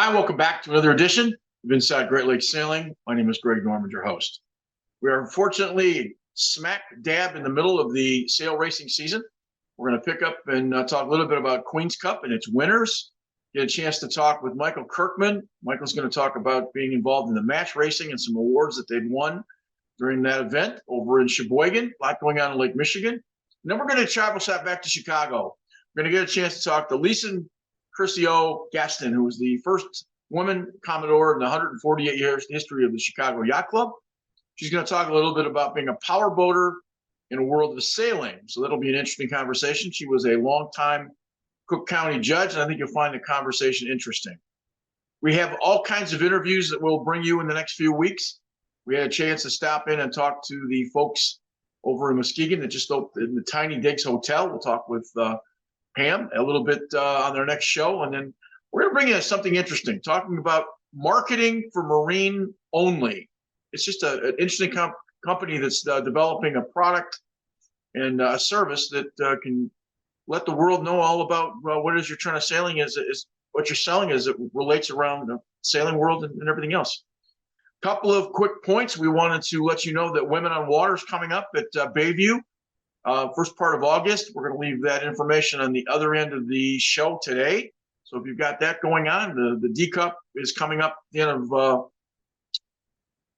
Hi, welcome back to another edition of Inside Great Lakes Sailing. My name is Greg Norman, your host. We are unfortunately smack dab in the middle of the sail racing season. We're going to pick up and talk a little bit about Queen's Cup and its winners. Get a chance to talk with Michael Kirkman. Michael's going to talk about being involved in the match racing and some awards that they've won during that event over in Sheboygan. A lot going on in Lake Michigan. And then we're going to travel back to Chicago. We're going to get a chance to talk to Lisa Curcio Gaston, who was the first woman Commodore in the 148 years history of the Chicago Yacht Club. She's going to talk a little bit about being a power boater in a world of sailing. So that'll be an interesting conversation. She was a longtime Cook County judge, and I think you'll find the conversation interesting. We have all kinds of interviews that we'll bring you in the next few weeks. We had a chance to stop in and talk to the folks over in Muskegon that just opened in the Tiny Digs Hotel. We'll talk with Pam a little bit on their next show. And then we're going to bring you something interesting, talking about marketing for marine only. It's just an interesting company that's developing a product and a service that can let the world know all about what it is you're trying to sailing is what you're selling as it relates around the sailing world and everything else. Couple of quick points. We wanted to let you know that Women on Water is coming up at Bayview. First part of August. We're going to leave that information on the other end of the show today. So if you've got that going on, the D Cup is coming up at the end of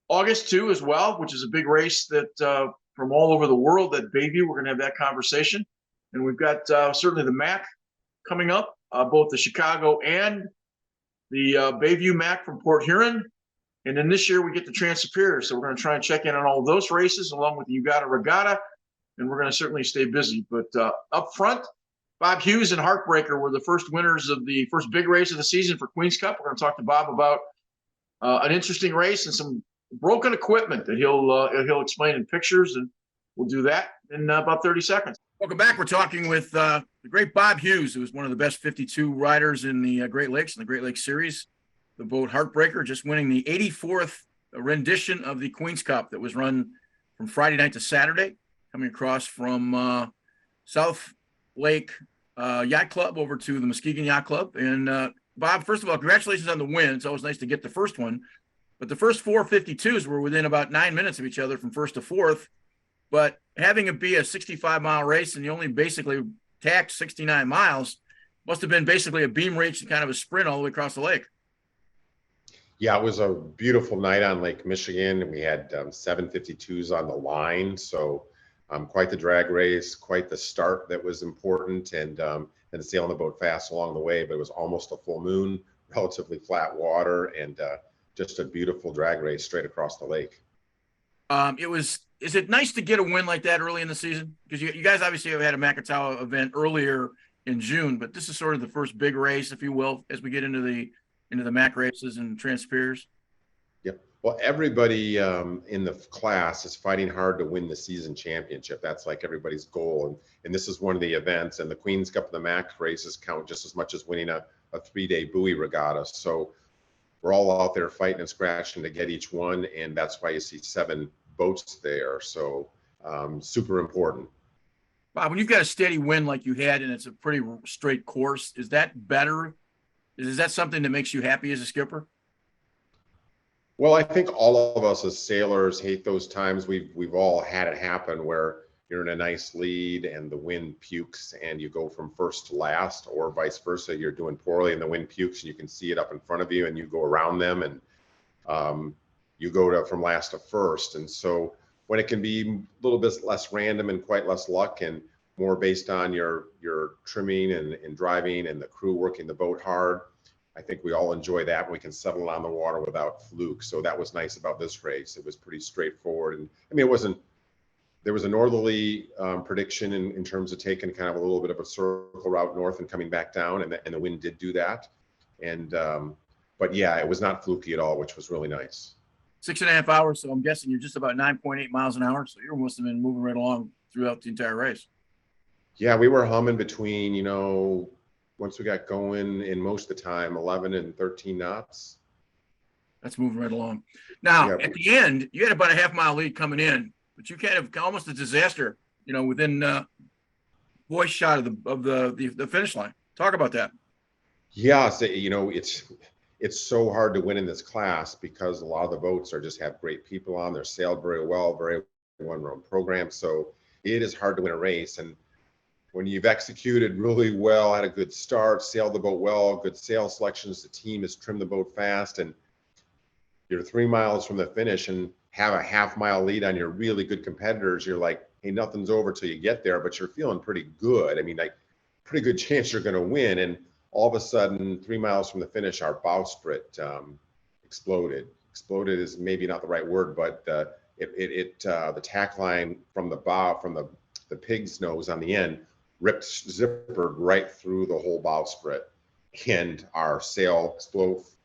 August too as well, which is a big race that from all over the world at Bayview. We're going to have that conversation. And we've got certainly the MAC coming up, both the Chicago and the Bayview MAC from Port Huron. And then this year we get the Trans-Superior. So we're going to try and check in on all of those races along with the Ugata Regatta. And we're going to certainly stay busy. But up front, Bob Hughes and Heartbreaker were the first winners of the first big race of the season for Queen's Cup. We're going to talk to Bob about an interesting race and some broken equipment that he'll explain in pictures, and we'll do that in about 30 seconds. Welcome back. We're talking with the great Bob Hughes, who was one of the best 52 riders in the Great Lakes, in the Great Lakes Series. The boat Heartbreaker just winning the 84th rendition of the Queen's Cup that was run from Friday night to Saturday, coming across from South Lake Yacht Club over to the Muskegon Yacht Club. And Bob, first of all, congratulations on the win. It's always nice to get the first one. But the first 452s were within about 9 minutes of each other from first to fourth. But having it be a 65-mile race and you only basically tacked 69 miles must have been basically a beam race and kind of a sprint all the way across the lake. Yeah, it was a beautiful night on Lake Michigan, and we had 752s on the line. So quite the drag race, quite the start that was important, and sailing the boat fast along the way. But it was almost a full moon, relatively flat water, and just a beautiful drag race straight across the lake. Is it nice to get a win like that early in the season? Because you guys obviously have had a Macatawa event earlier in June, but this is sort of the first big race, if you will, as we get into the MAC races and Trans-Superiors. Yep. Well, everybody in the class is fighting hard to win the season championship. That's like everybody's goal. And this is one of the events. And the Queen's Cup and the MAC races count just as much as winning a 3-day buoy regatta. So we're all out there fighting and scratching to get each one. And that's why you see 7 boats there. So super important. Bob, when you've got a steady win like you had, and it's a pretty straight course, is that better? Is that something that makes you happy as a skipper? Well, I think all of us as sailors hate those times. We've all had it happen where you're in a nice lead and the wind pukes and you go from first to last, or vice versa. You're doing poorly and the wind pukes and you can see it up in front of you and you go around them and you go from last to first. And so when it can be a little bit less random and quite less luck and more based on your trimming and driving and the crew working the boat hard, I think we all enjoy that, and we can settle on the water without fluke. So that was nice about this race. It was pretty straightforward. And I mean, there was a northerly prediction in terms of taking kind of a little bit of a circle route north and coming back down, and the wind did do that. And but yeah, it was not fluky at all, which was really nice. 6.5 hours, so I'm guessing you're just about 9.8 miles an hour. So you must have been moving right along throughout the entire race. Yeah, we were humming between, once we got going in most of the time, 11 and 13 knots. That's moving right along. Now, At the end, you had about a half-mile lead coming in, but you kind of almost a disaster, within voice shot of the finish line. Talk about that. Yeah, so, it's so hard to win in this class because a lot of the boats are just have great people on. They're sailed very well, very one-run program. So it is hard to win a race. And when you've executed really well, had a good start, sailed the boat well, good sail selections, the team has trimmed the boat fast, and you're 3 miles from the finish and have a half-mile lead on your really good competitors, you're like, hey, nothing's over till you get there, but you're feeling pretty good. I mean, like, pretty good chance you're going to win. And all of a sudden, 3 miles from the finish, our bowsprit exploded. Exploded is maybe not the right word, but the tack line from the bow, from the pig's nose on the end, zippered right through the whole bowsprit, and our sail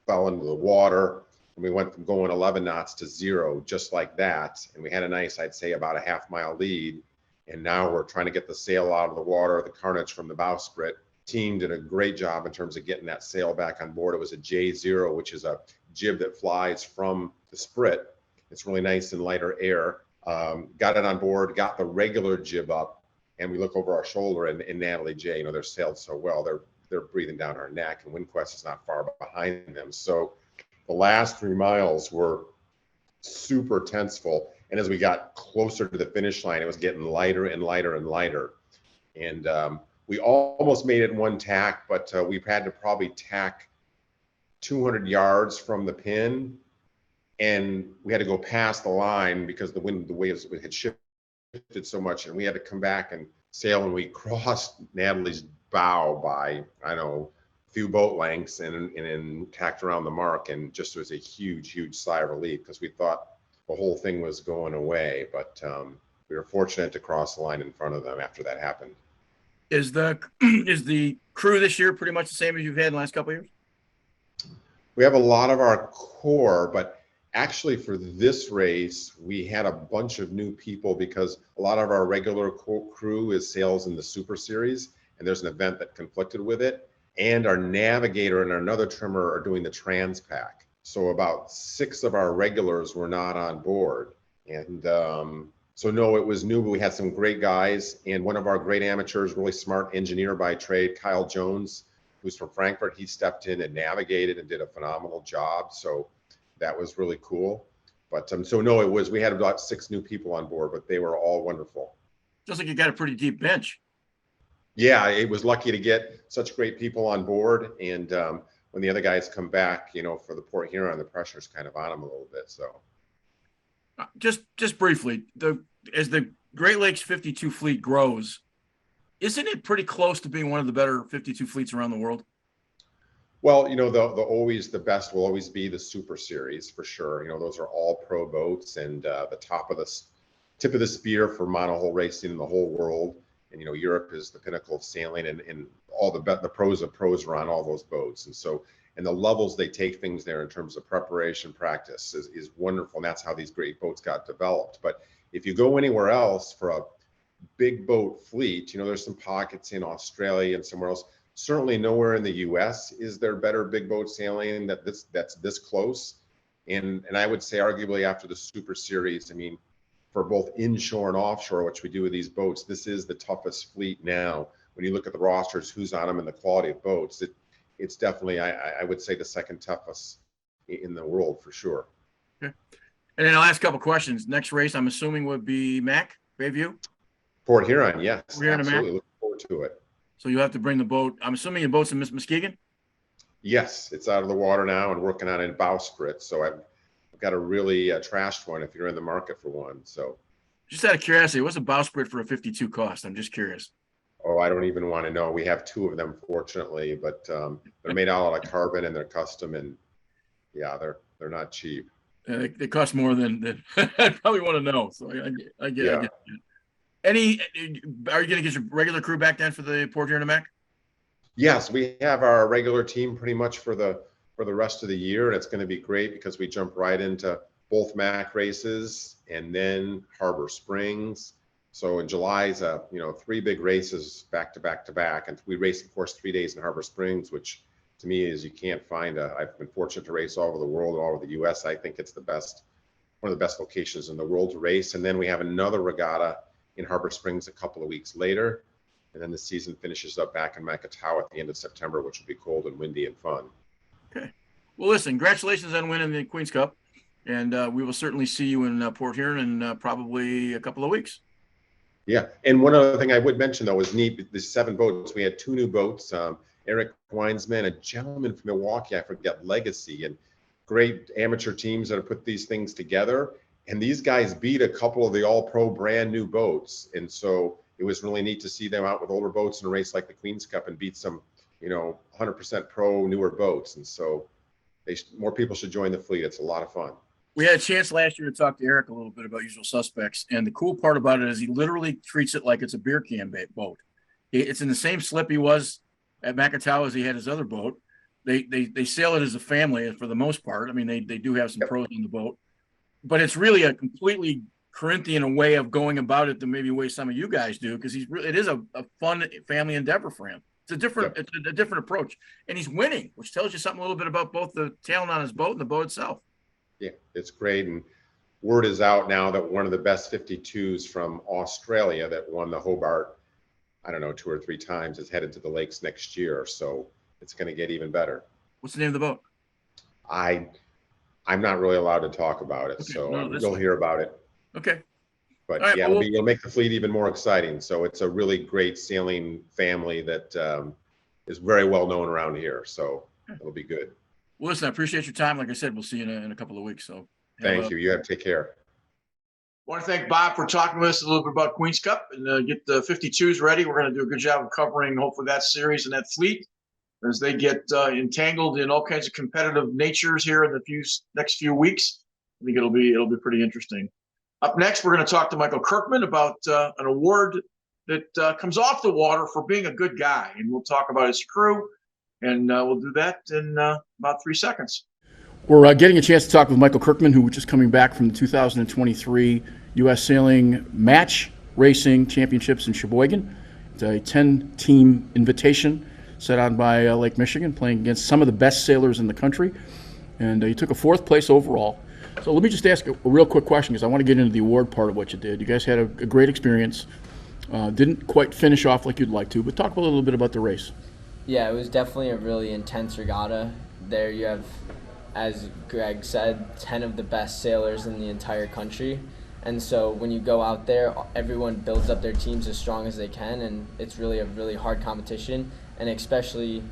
fell into the water, and we went from going 11 knots to 0 just like that. And we had a nice, I'd say, about a half-mile lead, and now we're trying to get the sail out of the water, the carnage from the bowsprit. Team did a great job in terms of getting that sail back on board. It was a J0, which is a jib that flies from the sprit. It's really nice in lighter air. Got it on board, got the regular jib up, and we look over our shoulder, and Natalie J, you know, they're sailed so well, they're breathing down our neck, and WindQuest is not far behind them. So the last 3 miles were super tenseful, and as we got closer to the finish line, it was getting lighter and lighter and lighter. And we almost made it in one tack, but we've had to probably tack 200 yards from the pin, and we had to go past the line because the waves had shifted so much, and we had to come back and sail, and we crossed Natalie's bow by, I don't know, a few boat lengths, and tacked around the mark, and just was a huge sigh of relief because we thought the whole thing was going away. But we were fortunate to cross the line in front of them after that happened. Is the crew this year pretty much the same as you've had in the last couple of years? We have a lot of our core, but actually for this race, we had a bunch of new people because a lot of our regular crew is sails in the Super Series, and there's an event that conflicted with it. And our navigator and another trimmer are doing the Transpac. So about 6 of our regulars were not on board. And so no, it was new, but we had some great guys. And one of our great amateurs, really smart engineer by trade, Kyle Jones, who's from Frankfurt, he stepped in and navigated and did a phenomenal job. So that was really cool. But so no, we had about 6 new people on board, but they were all wonderful. Sounds like you got a pretty deep bench. Yeah, it was lucky to get such great people on board. And when the other guys come back, you know, for the Port Huron, the pressure's kind of on them a little bit. So just briefly, as the Great Lakes 52 fleet grows, isn't it pretty close to being one of the better 52 fleets around the world? Well, you know, the best will always be the Super Series for sure. You know, those are all pro boats, and the tip of the spear for monohull racing in the whole world. And you know, Europe is the pinnacle of sailing, and all the pros of pros are on all those boats. And so, and the levels they take things there in terms of preparation, practice is wonderful. And that's how these great boats got developed. But if you go anywhere else for a big boat fleet, you know, there's some pockets in Australia and somewhere else. Certainly nowhere in the US is there better big boat sailing that's this close. And I would say arguably after the Super Series, I mean, for both inshore and offshore, which we do with these boats, this is the toughest fleet now. When you look at the rosters, who's on them, and the quality of boats, it's definitely, I would say, the second toughest in the world for sure. Okay. And then I'll ask a couple questions. Next race, I'm assuming, would be Mac, Bayview? Port Huron, yes. Port Huron, absolutely. Looking forward to it. So you have to bring the boat. I'm assuming your boat's in Muskegon? Yes, it's out of the water now and working on a bowsprit. So I've got a really trashed one if you're in the market for one. So just out of curiosity, what's a bowsprit for a 52 cost? I'm just curious. Oh, I don't even want to know. We have 2 of them, fortunately, but they're made out of carbon and they're custom, and yeah, they're not cheap. They cost more than I probably want to know. So I get it. Are you going to get your regular crew back then for the Port Huron Mac? Yes, we have our regular team pretty much for the rest of the year, and it's going to be great because we jump right into both Mac races and then Harbor Springs. So in July is 3 big races back to back, and we race, of course, 3 days in Harbor Springs, which to me is you can't find. I've been fortunate to race all over the world, all over the U.S. I think it's one of the best locations in the world to race. And then we have another regatta in Harbor Springs a couple of weeks later, and then the season finishes up back in Macatawa at the end of September, which will be cold and windy and fun. Okay. Well, listen, congratulations on winning the Queen's Cup, and we will certainly see you in Port Huron in probably a couple of weeks. Yeah, and one other thing I would mention though was neat. The 7 boats. We had 2 new boats. Eric Weinsman, a gentleman from Milwaukee, I forget, Legacy, and great amateur teams that have put these things together. And these guys beat a couple of the all-pro brand new boats, and so it was really neat to see them out with older boats in a race like the Queen's Cup and beat some, 100% pro newer boats. And so more people should join the fleet. It's a lot of fun. We had a chance last year to talk to Eric a little bit about Usual Suspects, and the cool part about it is he literally treats it like it's a beer can boat. It's in the same slip he was at Macatawa as he had his other boat. They sail it as a family for the most part. I mean, they do have some pros on the boat, but it's really a completely Corinthian way of going about it than maybe the way some of you guys do, because it is a fun family endeavor for him. It's a different approach, and he's winning, which tells you something a little bit about both the talent on his boat and the boat itself. Yeah, it's great. And word is out now that one of the best 52s from Australia that won the Hobart, I don't know, 2 or 3 times, is headed to the lakes next year. So it's going to get even better. What's the name of the boat? I'm not really allowed to talk about it. Okay, so you'll hear about it. Okay. But right, yeah, it'll make the fleet even more exciting. So it's a really great sailing family that is very well known around here. So it'll be good. Well, listen, I appreciate your time. Like I said, we'll see you in a couple of weeks. So thank you. You have to take care. I want to thank Bob for talking with us a little bit about Queen's Cup and get the 52s ready. We're going to do a good job of covering hopefully that series and that fleet as they get entangled in all kinds of competitive natures here in the next few weeks. I think it'll be pretty interesting. Up next, we're going to talk to Michael Kirkman about an award that comes off the water for being a good guy, and we'll talk about his crew. And we'll do that in about 3 seconds. We're getting a chance to talk with Michael Kirkman, who was just coming back from the 2023 U.S. Sailing Match Racing Championships in Sheboygan. It's a 10-team invitation set on by Lake Michigan, playing against some of the best sailors in the country. And he took a 4th place overall. So let me just ask a real quick question, because I want to get into the award part of what you did. You guys had a great experience. Didn't quite finish off like you'd like to, but talk a little bit about the race. Yeah, it was definitely a really intense regatta. There you have, as Greg said, 10 of the best sailors in the entire country. And so when you go out there, everyone builds up their teams as strong as they can, and it's really a really hard competition. And especially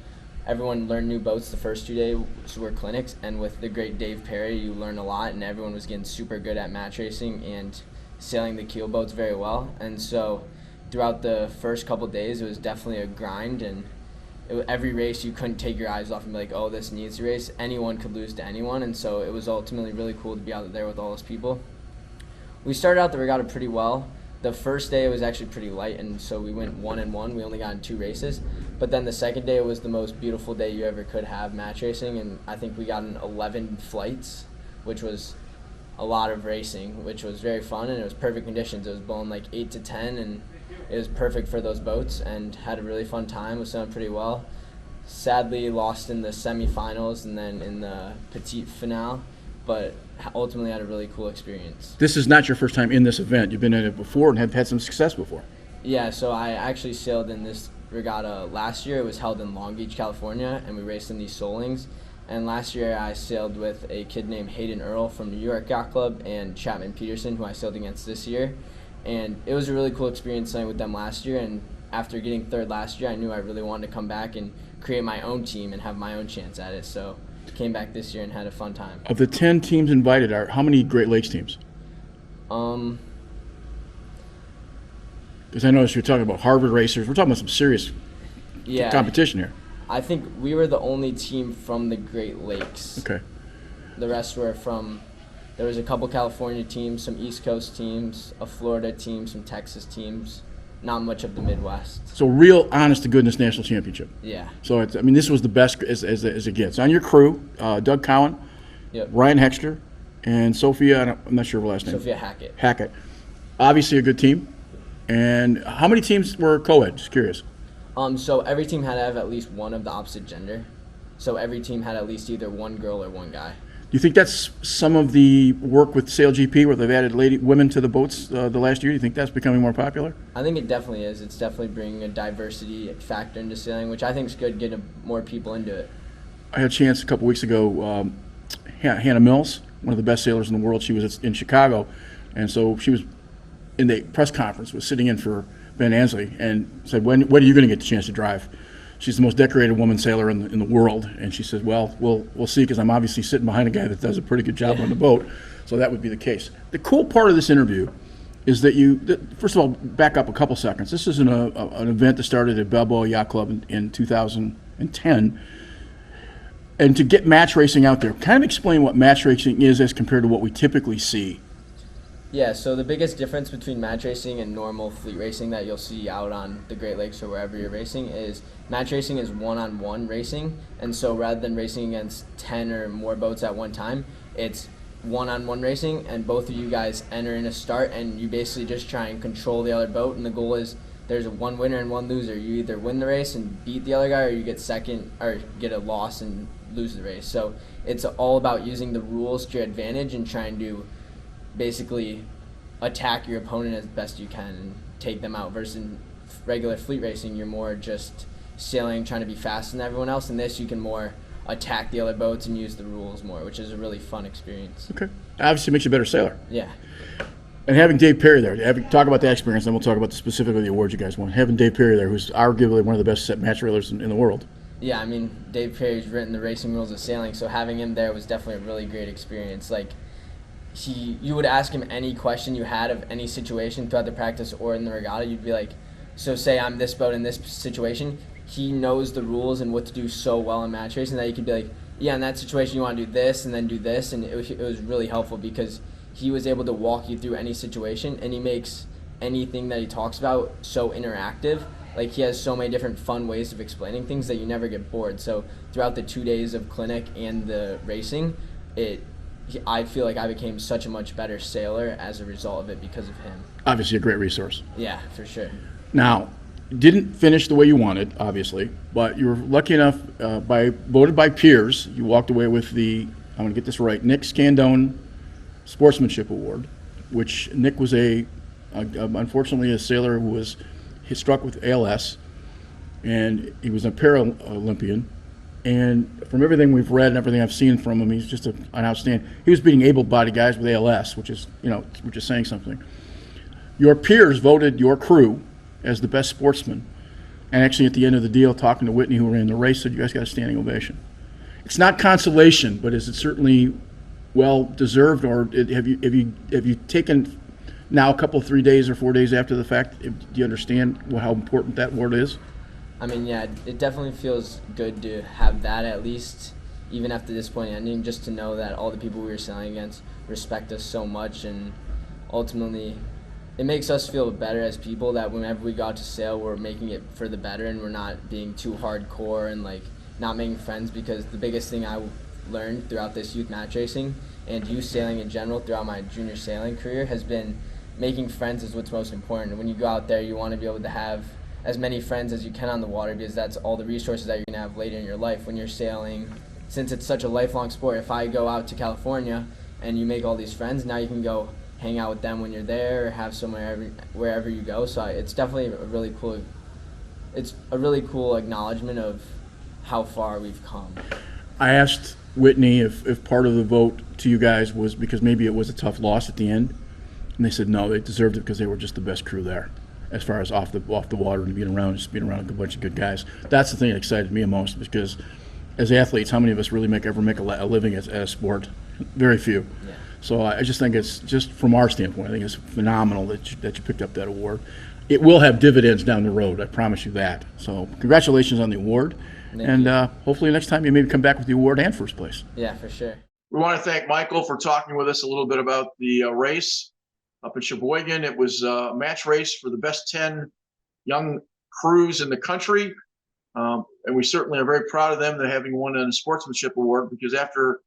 everyone learned new boats the first 2 days were clinics, and with the great Dave Perry, you learn a lot, and everyone was getting super good at match racing and sailing the keel boats very well. And so throughout the first couple of days, it was definitely a grind, and every race you couldn't take your eyes off and be like, oh, this needs to race. Anyone could lose to anyone, and so it was ultimately really cool to be out there with all those people. We started out the regatta pretty well. The first day it was actually pretty light, and so we went 1-1. We only got in 2 races. But then the second day, it was the most beautiful day you ever could have match racing, and I think we got in 11 flights, which was a lot of racing, which was very fun, and it was perfect conditions. It was blowing like 8 to 10, and it was perfect for those boats, and had a really fun time. Was doing pretty well. Sadly, lost in the semifinals and then in the petite finale, but ultimately had a really cool experience. This is not your first time in this event. You've been in it before and have had some success before. Yeah, so I actually sailed in this regatta last year. It was held in Long Beach, California, and we raced in these Solings. And last year I sailed with a kid named Hayden Earl from New York Yacht Club and Chapman Peterson, who I sailed against this year. And it was a really cool experience sailing with them last year, and after getting 3rd last year, I knew I really wanted to come back and create my own team and have my own chance at it. So came back this year and had a fun time. Of the 10 teams invited, how many Great Lakes teams? Because I noticed you're talking about Harvard racers. We're talking about some serious competition here. I think we were the only team from the Great Lakes. Okay. The rest were from, there was a couple California teams, some East Coast teams, a Florida team, some Texas teams, not much of the Midwest. So real honest-to-goodness national championship. Yeah. So, this was the best as it gets. On your crew, Doug Cowan, yep, Ryan Hexter, and Sophia, I'm not sure of her last name. Sophia Hackett. Hackett. Obviously a good team. And how many teams were co-ed? Just curious. So every team had to have at least one of the opposite gender. So every team had at least either one girl or one guy. Do you think that's some of the work with Sail GP, where they've added women to the boats the last year? Do you think that's becoming more popular? I think it definitely is. It's definitely bringing a diversity factor into sailing, which I think is good, getting more people into it. I had a chance a couple weeks ago. Hannah Mills, one of the best sailors in the world, she was in Chicago, and so she was in the press conference, was sitting in for Ben Ansley, and said, when are you going to get the chance to drive? She's the most decorated woman sailor in the world, and she said, well, we'll see, because I'm obviously sitting behind a guy that does a pretty good job on the boat, so that would be the case. The cool part of this interview is that first of all, back up a couple seconds. This is an event that started at Balboa Yacht Club in 2010, and to get match racing out there, kind of explain what match racing is as compared to what we typically see. Yeah, so the biggest difference between match racing and normal fleet racing that you'll see out on the Great Lakes or wherever you're racing is match racing is one-on-one racing, and so rather than racing against 10 or more boats at one time, it's one-on-one racing, and both of you guys enter in a start, and you basically just try and control the other boat, and the goal is there's one winner and one loser. You either win the race and beat the other guy, or you get second or get a loss and lose the race. So it's all about using the rules to your advantage and trying to basically attack your opponent as best you can and take them out, versus in regular fleet racing you're more just sailing, trying to be faster than everyone else. In this you can more attack the other boats and use the rules more, which is a really fun experience. Okay. Obviously makes you a better sailor. Yeah. And having Dave Perry there, talk about that experience, then we'll talk about specifically the awards you guys won. Having Dave Perry there, who's arguably one of the best match railers in the world. Yeah, I mean, Dave Perry's written the racing rules of sailing, so having him there was definitely a really great experience. Like, you would ask him any question you had of any situation throughout the practice or in the regatta. You'd be like, so say I'm this boat in this situation. He knows the rules and what to do so well in match racing that you could be like, yeah, in that situation you want to do this and then do this, and it was really helpful because he was able to walk you through any situation, and he makes anything that he talks about so interactive. Like, he has so many different fun ways of explaining things that you never get bored. So throughout the 2 days of clinic and the racing, I feel like I became such a much better sailor as a result of it because of him. Obviously a great resource. Yeah, for sure. Now, didn't finish the way you wanted, obviously, but you were lucky enough, voted by peers, you walked away with I'm going to get this right, Nick Scandone Sportsmanship Award, which Nick was unfortunately a sailor who was struck with ALS, and he was a Paralympian. And from everything we've read and everything I've seen from him, he's just an outstanding. He was beating able-bodied guys with ALS, which is saying something. Your peers voted your crew as the best sportsman, and actually at the end of the deal, talking to Whitney, who ran the race, said you guys got a standing ovation. It's not consolation, but is it certainly well deserved, or have you taken now a couple, 3 days or 4 days after the fact? Do you understand how important that award is? I mean, yeah, it definitely feels good to have that, at least, even after this point ending, just to know that all the people we were sailing against respect us so much, and ultimately it makes us feel better as people that whenever we go out to sail, we're making it for the better and we're not being too hardcore and like not making friends, because the biggest thing I learned throughout this youth match racing and youth sailing in general throughout my junior sailing career has been making friends is what's most important. When you go out there, you want to be able to have as many friends as you can on the water, because that's all the resources that you're going to have later in your life when you're sailing. Since it's such a lifelong sport, if I go out to California and you make all these friends, now you can go hang out with them when you're there or have somewhere wherever you go. So it's definitely a really cool acknowledgement of how far we've come. I asked Whitney if part of the vote to you guys was because maybe it was a tough loss at the end, and they said no, they deserved it because they were just the best crew there, as far as off the water and being around a bunch of good guys. That's the thing that excited me most, because as athletes, how many of us really ever make a living at a sport? Very few. Yeah. So I just think it's, just from our standpoint, I think it's phenomenal that you picked up that award. It will have dividends down the road, I promise you that. So congratulations on the award. Thank you. Hopefully next time you maybe come back with the award and first place. Yeah, for sure. We want to thank Michael for talking with us a little bit about the race up in Sheboygan. It was a match race for the best 10 young crews in the country. And we certainly are very proud of them, that having won a sportsmanship award, because after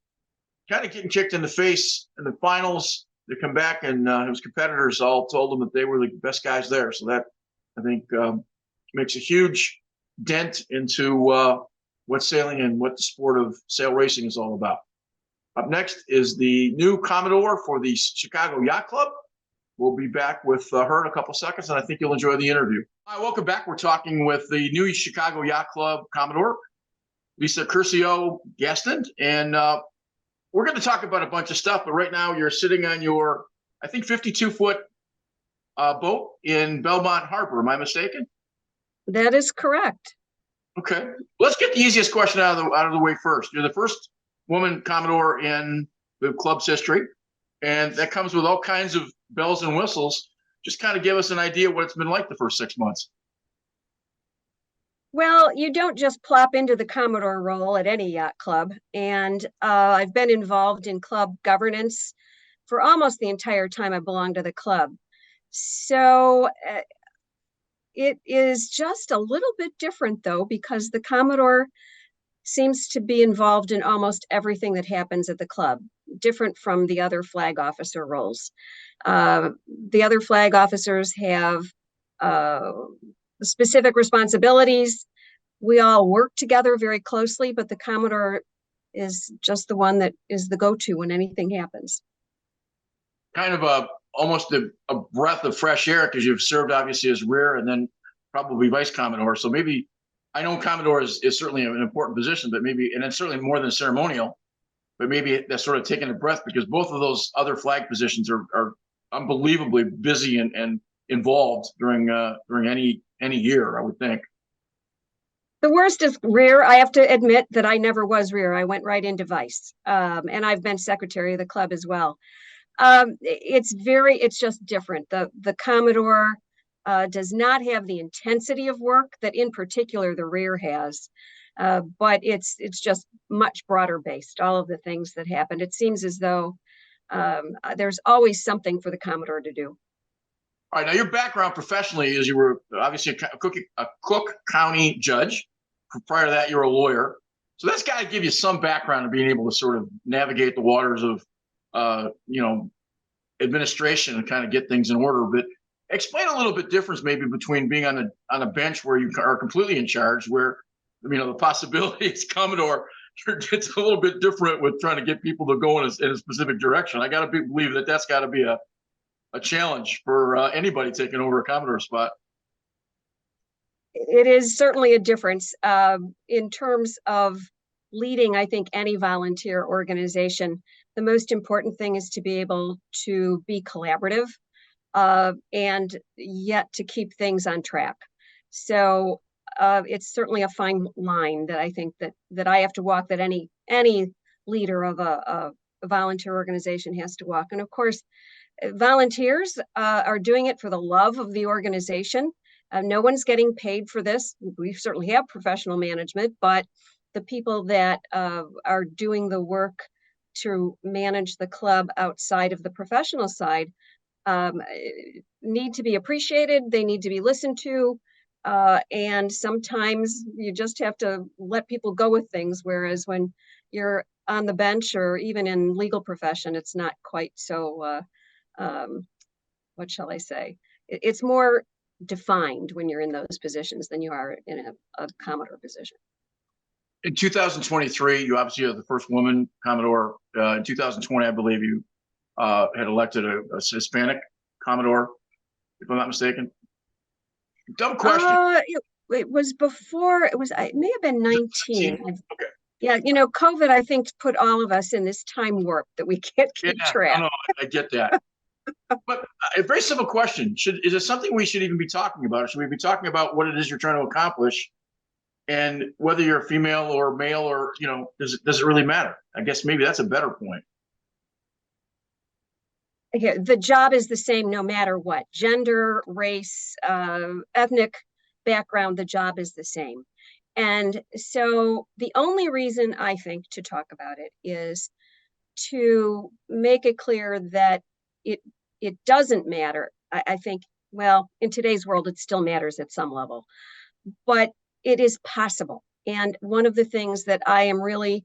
kind of getting kicked in the face in the finals, they come back and his competitors all told him that they were the best guys there. So that, I think, makes a huge dent into what sailing and what the sport of sail racing is all about. Up next is the new Commodore for the Chicago Yacht Club. We'll be back with her in a couple seconds, and I think you'll enjoy the interview. Hi, welcome back. We're talking with the new Chicago Yacht Club Commodore. Lisa Curcio Gaston, and we're going to talk about a bunch of stuff. But right now, you're sitting on your, I think, 52-foot boat in Belmont Harbor. Am I mistaken? That is correct. Okay, let's get the easiest question out of the way first. You're the first woman Commodore in the club's history, and that comes with all kinds of bells and whistles. Just kind of give us an idea what it's been like the first 6 months. Well, you don't just plop into the Commodore role at any yacht club. And I've been involved in club governance for almost the entire time I belonged to the club. So it is just a little bit different, though, because the Commodore seems to be involved in almost everything that happens at the club, different from the other flag officer roles. The other flag officers have specific responsibilities. We all work together very closely, but the Commodore is just the one that is the go-to when anything happens. Kind of almost a breath of fresh air, because you've served obviously as rear and then probably vice Commodore. So maybe, I know Commodore is certainly an important position, but maybe, and it's certainly more than ceremonial, but maybe that's sort of taking a breath, because both of those other flag positions are unbelievably busy and involved during any year, I would think. The worst is rear. I have to admit that I never was rear. I went right into vice, and I've been secretary of the club as well. It's just different. The Commodore does not have the intensity of work that in particular the rear has, but it's just much broader based, all of the things that happen. It seems as though there's always something for the Commodore to do. All right, now your background professionally is you were obviously a Cook County judge. Prior to that, you were a lawyer. So that's got to give you some background of being able to sort of navigate the waters of administration and kind of get things in order. But explain a little bit difference maybe between being on a bench where you are completely in charge, where the possibility is Commodore. It's a little bit different with trying to get people to go in a specific direction. I got to believe that that's got to be a challenge for anybody taking over a Commodore spot. It is certainly a difference in terms of leading, I think, any volunteer organization. The most important thing is to be able to be collaborative and yet to keep things on track. So it's certainly a fine line that I think that I have to walk, that any leader of a volunteer organization has to walk. And of course, volunteers are doing it for the love of the organization. No one's getting paid for this. We certainly have professional management, but the people that are doing the work to manage the club outside of the professional side need to be appreciated. They need to be listened to. And sometimes you just have to let people go with things. Whereas when you're on the bench or even in legal profession, it's not quite so, what shall I say? It's more defined when you're in those positions than you are in a Commodore position. In 2023, you obviously are the first woman Commodore. In 2020, I believe you had elected a Hispanic Commodore, if I'm not mistaken. Dumb question. It was before, it may have been 19. Okay. Yeah, COVID, I think, put all of us in this time warp that we can't keep track. No, I get that. But a very simple question. Is it something we should even be talking about? Should we be talking about what it is you're trying to accomplish? And whether you're female or male, or, does it really matter? I guess maybe that's a better point. Okay, the job is the same no matter what. Gender, race, ethnic background, the job is the same. And so the only reason I think to talk about it is to make it clear that it doesn't matter. I think, well, in today's world, it still matters at some level, but it is possible. And one of the things that I am really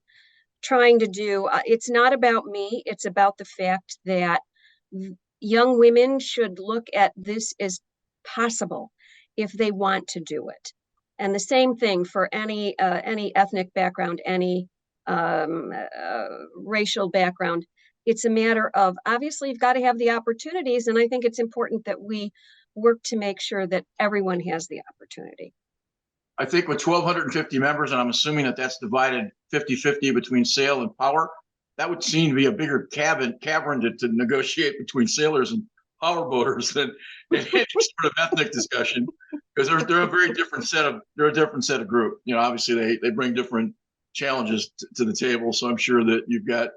trying to do, it's not about me, it's about the fact that young women should look at this as possible if they want to do it. And the same thing for any ethnic background, any racial background. It's a matter of, obviously, you've got to have the opportunities. And I think it's important that we work to make sure that everyone has the opportunity. I think with 1,250 members, and I'm assuming that that's divided 50-50 between sail and power, that would seem to be a bigger cavern to negotiate between sailors and power boaters than any sort of ethnic discussion, because they're a very different set of group. You know, obviously they bring different challenges to the table. So I'm sure that you've got,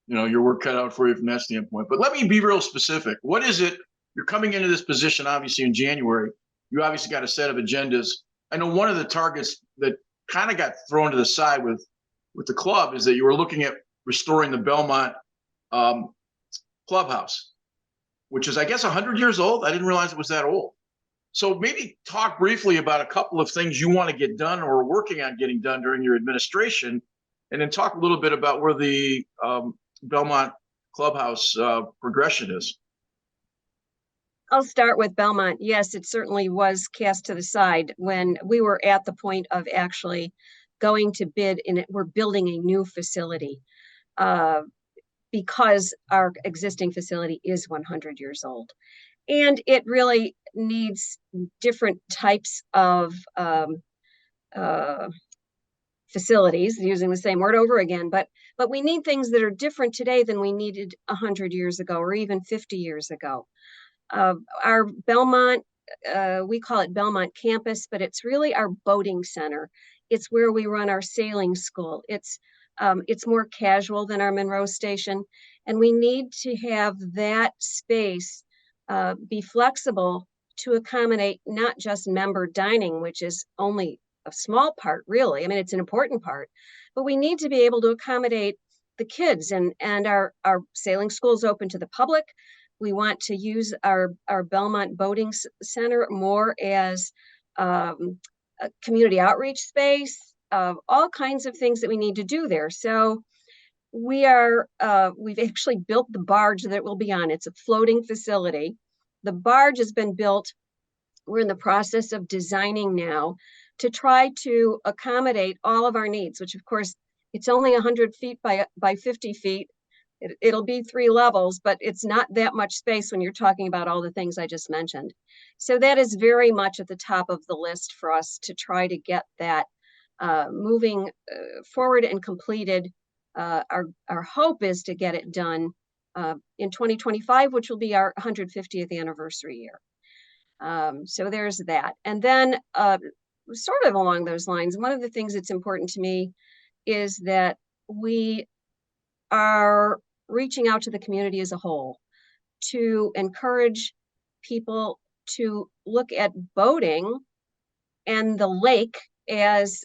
you know, your work cut out for you from that standpoint. But let me be real specific. What is it? You're coming into this position, obviously, in January. You obviously got a set of agendas. I know one of the targets that kind of got thrown to the side with the club is that you were looking at restoring the Belmont clubhouse, which is, I guess, 100 years old. I didn't realize it was that old. So maybe talk briefly about a couple of things you want to get done or are working on getting done during your administration, and then talk a little bit about where the Belmont clubhouse progression is. I'll start with Belmont. Yes, it certainly was cast to the side when we were at the point of actually going to bid, and we're building a new facility because our existing facility is 100 years old. And it really needs different types of facilities, using the same word over again, but we need things that are different today than we needed 100 years ago or even 50 years ago. Our Belmont, we call it Belmont campus, but it's really our boating center. It's where we run our sailing school. It's more casual than our Monroe station, and we need to have that space be flexible to accommodate not just member dining, which is only a small part, really. I mean, it's an important part, but we need to be able to accommodate the kids, and our sailing school is open to the public. We want to use our Belmont Boating Center more as a community outreach space, all kinds of things that we need to do there. So we've actually built the barge that it will be on. It's a floating facility. The barge has been built. We're in the process of designing now to try to accommodate all of our needs, which of course, it's only 100 feet by 50 feet. It'll be 3 levels, but it's not that much space when you're talking about all the things I just mentioned. So that is very much at the top of the list for us to try to get that moving forward and completed. Our hope is to get it done in 2025, which will be our 150th anniversary year. So there's that. And then sort of along those lines, one of the things that's important to me is that we are reaching out to the community as a whole to encourage people to look at boating and the lake as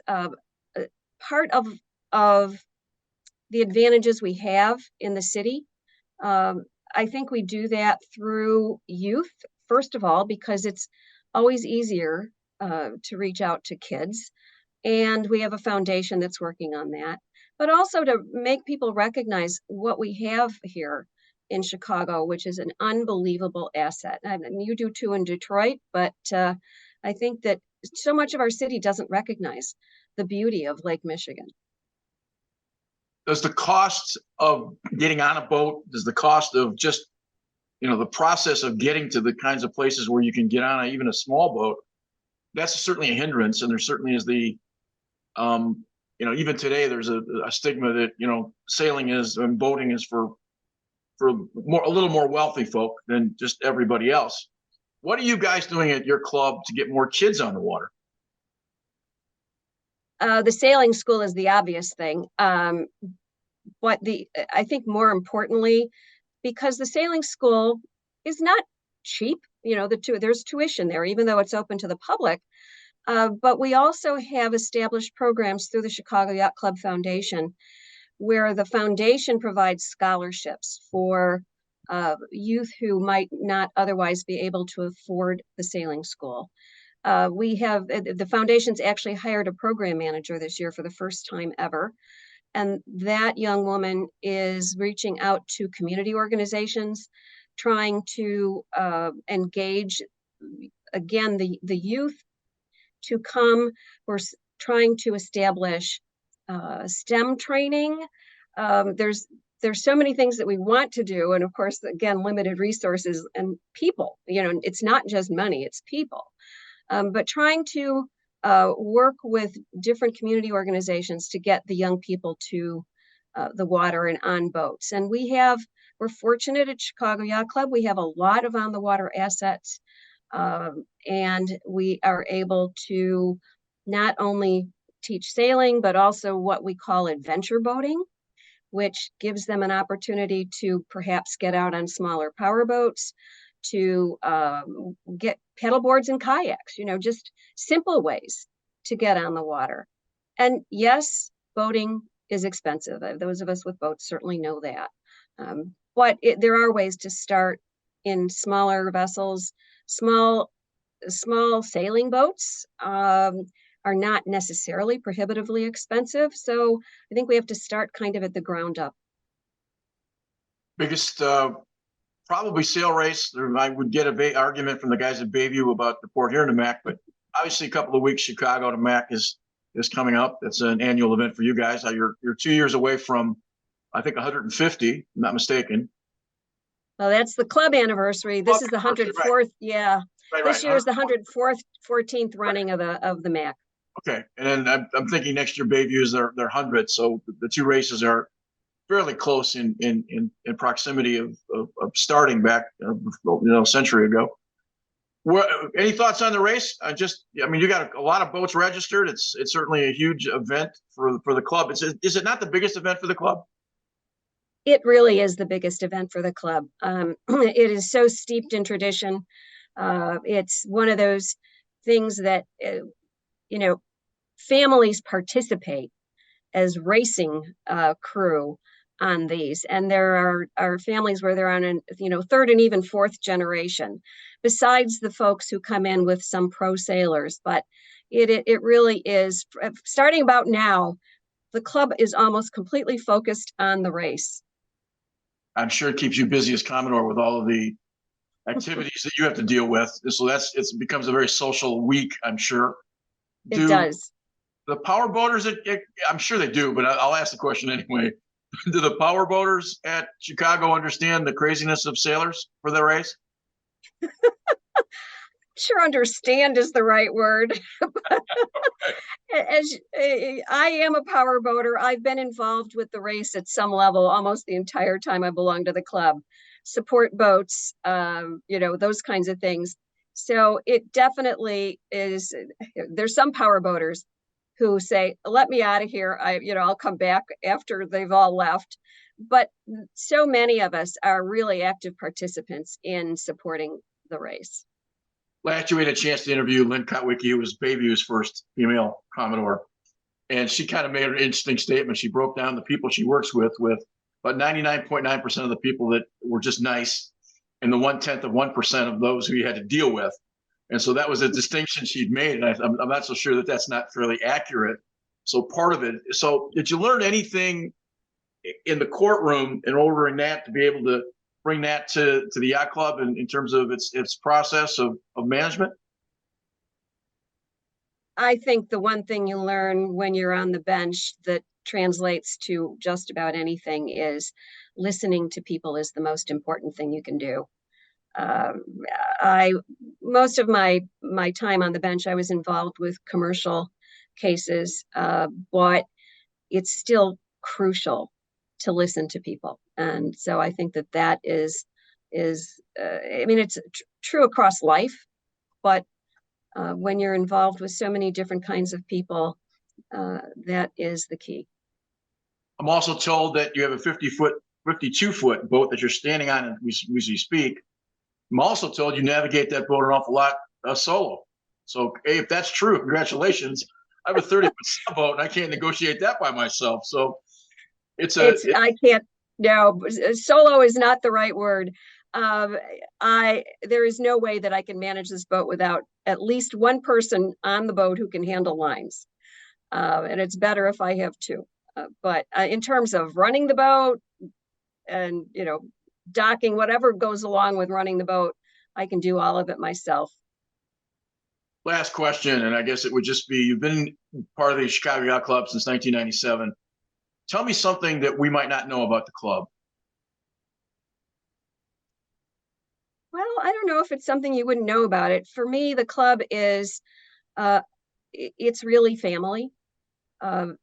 part of the advantages we have in the city. I think we do that through youth, first of all, because it's always easier to reach out to kids. And we have a foundation that's working on that, but also to make people recognize what we have here in Chicago, which is an unbelievable asset. And you do too in Detroit, but I think that so much of our city doesn't recognize the beauty of Lake Michigan. Does the cost of getting on a boat, does the cost of just, you know, the process of getting to the kinds of places where you can get on even a small boat, that's certainly a hindrance. And there certainly is the, you know, even today there's a stigma that, you know, sailing is and boating is for a little more wealthy folk than just everybody else. What are you guys doing at your club to get more kids on the water? The sailing school is the obvious thing. But I think more importantly, because the sailing school is not cheap, you know, there's tuition there, even though it's open to the public. But we also have established programs through the Chicago Yacht Club Foundation, where the foundation provides scholarships for youth who might not otherwise be able to afford the sailing school. The foundation's actually hired a program manager this year for the first time ever. And that young woman is reaching out to community organizations, trying to engage, again, the youth to come. We're trying to establish STEM training. There's so many things that we want to do. And of course, again, limited resources and people, you know, it's not just money, it's people. But trying to work with different community organizations to get the young people to the water and on boats. And we're fortunate at Chicago Yacht Club. We have a lot of on the water assets, and we are able to not only teach sailing, but also what we call adventure boating, which gives them an opportunity to perhaps get out on smaller power boats, to get pedal boards and kayaks, just simple ways to get on the water. And yes, boating is expensive. Those of us with boats certainly know that. But there are ways to start in smaller vessels. Small sailing boats are not necessarily prohibitively expensive. So I think we have to start kind of at the ground up. Biggest probably sail race. I would get a argument from the guys at Bayview about the port here to Mac, but obviously a couple of weeks Chicago to Mac is coming up. It's an annual event for you guys. You're 2 years away from, I think, 150, I'm not mistaken. Well, that's the club anniversary. This is the 104th. Right. Yeah. Right, this year is the 114th running of the MAC. Okay, and then I'm thinking next year Bayview is their 100th, so the two races are fairly close in proximity of starting back a century ago. Any thoughts on the race? You got a lot of boats registered. It's certainly a huge event for the club. Is it not the biggest event for the club? It really is the biggest event for the club. It is so steeped in tradition. It's one of those things that families participate as racing crew on these, and there are families where they're on third and even fourth generation, besides the folks who come in with some pro sailors. But it really is, starting about now, the club is almost completely focused on the race. I'm sure it keeps you busy as Commodore with all of the activities that you have to deal with. So it becomes a very social week, I'm sure. It does. The power boaters, I'm sure they do, but I'll ask the question anyway. Do the power boaters at Chicago understand the craziness of sailors for their race? Sure, understand is the right word. As I am a power boater, I've been involved with the race at some level almost the entire time I belong to the club. Support boats, those kinds of things. So it definitely is. There's some power boaters who say, "Let me out of here. I'll come back after they've all left." But so many of us are really active participants in supporting the race. Last year we had a chance to interview Lynn Kotwicki, who was Bayview's first female Commodore. And she kind of made an interesting statement. She broke down the people she works with about 99.9% of the people that were just nice, and the 0.1% of those who you had to deal with. And so that was a distinction she'd made. And I'm not so sure that that's not fairly accurate. So part of it. So did you learn anything in the courtroom in ordering that to be able to bring that to the yacht club in terms of its process of management? I think the one thing you learn when you're on the bench that translates to just about anything is listening to people is the most important thing you can do. Most of my time on the bench, I was involved with commercial cases, but it's still crucial to listen to people. And so I think that is it's true across life, but when you're involved with so many different kinds of people, that is the key. I'm also told that you have a 52-foot boat that you're standing on as we speak. I'm also told you navigate that boat an awful lot solo. So, hey, if that's true, congratulations. I have a 30-foot sailboat and I can't negotiate that by myself. So I can't. No, solo is not the right word. There is no way that I can manage this boat without at least one person on the boat who can handle lines. And it's better if I have two. But in terms of running the boat and, docking, whatever goes along with running the boat, I can do all of it myself. Last question, and I guess it would just be, you've been part of the Chicago Yacht Club since 1997. Tell me something that we might not know about the club. Well, I don't know if it's something you wouldn't know about it. For me, the club is it's really family.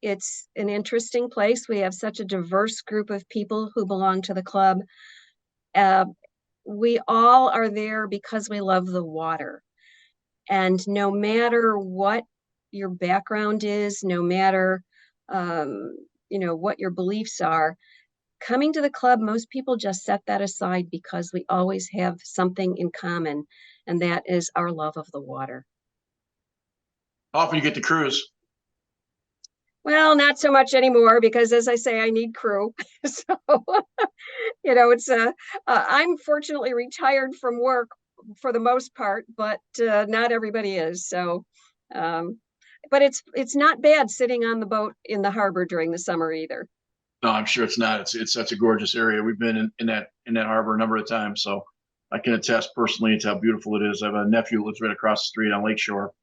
It's an interesting place. We have such a diverse group of people who belong to the club. Uh, we all are there because we love the water. And no matter what your background is, no matter what your beliefs are, coming to the club, most people just set that aside because we always have something in common, and that is our love of the water. How often you get to cruise? Well, not so much anymore because, as I say, I need crew. So, it's I'm fortunately retired from work for the most part, but not everybody is. So, um, but it's not bad sitting on the boat in the harbor during the summer either. No, I'm sure it's not. It's such a gorgeous area. We've been in that harbor a number of times, so I can attest personally to how beautiful it is. I have a nephew who lives right across the street on Lakeshore.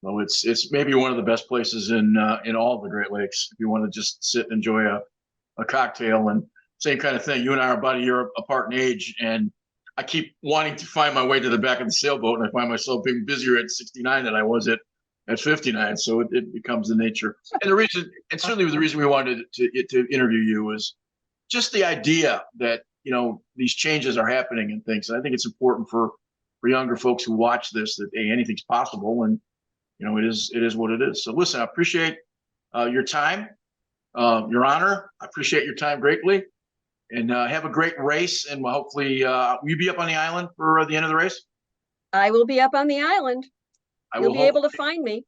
So it's maybe one of the best places in all of the Great Lakes if you want to just sit and enjoy a cocktail. And same kind of thing. You and I are about a year apart in age, and I keep wanting to find my way to the back of the sailboat, and I find myself being busier at 69 than I was at 59. So it becomes the nature. And the reason, and certainly the reason we wanted to interview you was just the idea that these changes are happening and things. And I think it's important for younger folks who watch this that hey, anything's possible, and it is what it is. So listen, I appreciate your time, your honor. I appreciate your time greatly, and have a great race. And hopefully, will you be up on the island for the end of the race? I will be up on the island. You'll be able to find me.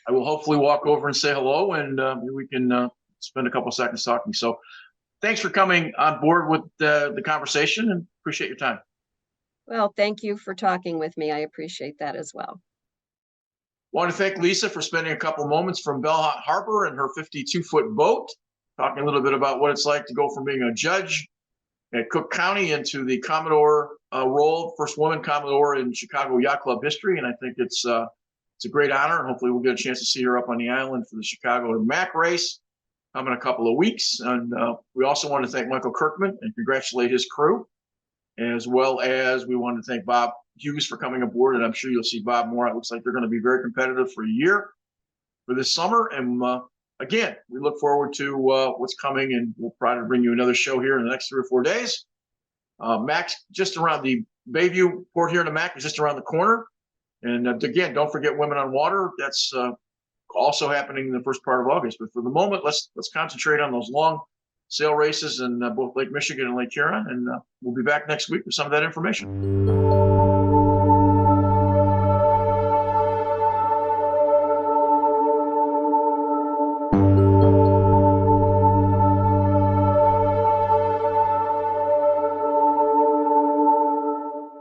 I will hopefully walk over and say hello, and we can spend a couple seconds talking. So thanks for coming on board with the conversation, and appreciate your time. Well, thank you for talking with me. I appreciate that as well. Want to thank Lisa for spending a couple moments from Bellhot Harbor and her 52-foot boat, talking a little bit about what it's like to go from being a judge at Cook County into the Commodore role, first woman Commodore in Chicago Yacht Club history. And I think it's a great honor. And hopefully we'll get a chance to see her up on the island for the Chicago Mac race coming in a couple of weeks. And we also want to thank Michael Kirkman and congratulate his crew, as well as we want to thank Bob Hughes for coming aboard, and I'm sure you'll see Bob more. It looks like they're going to be very competitive for a year for this summer. And again, we look forward to what's coming, and we'll probably bring you another show here in the next 3 or 4 days. Mac's just around the Bayview port here in the Mac is just around the corner. And again, don't forget Women on Water. That's also happening in the first part of August. But for the moment, let's concentrate on those long sail races in both Lake Michigan and Lake Huron. And we'll be back next week with some of that information.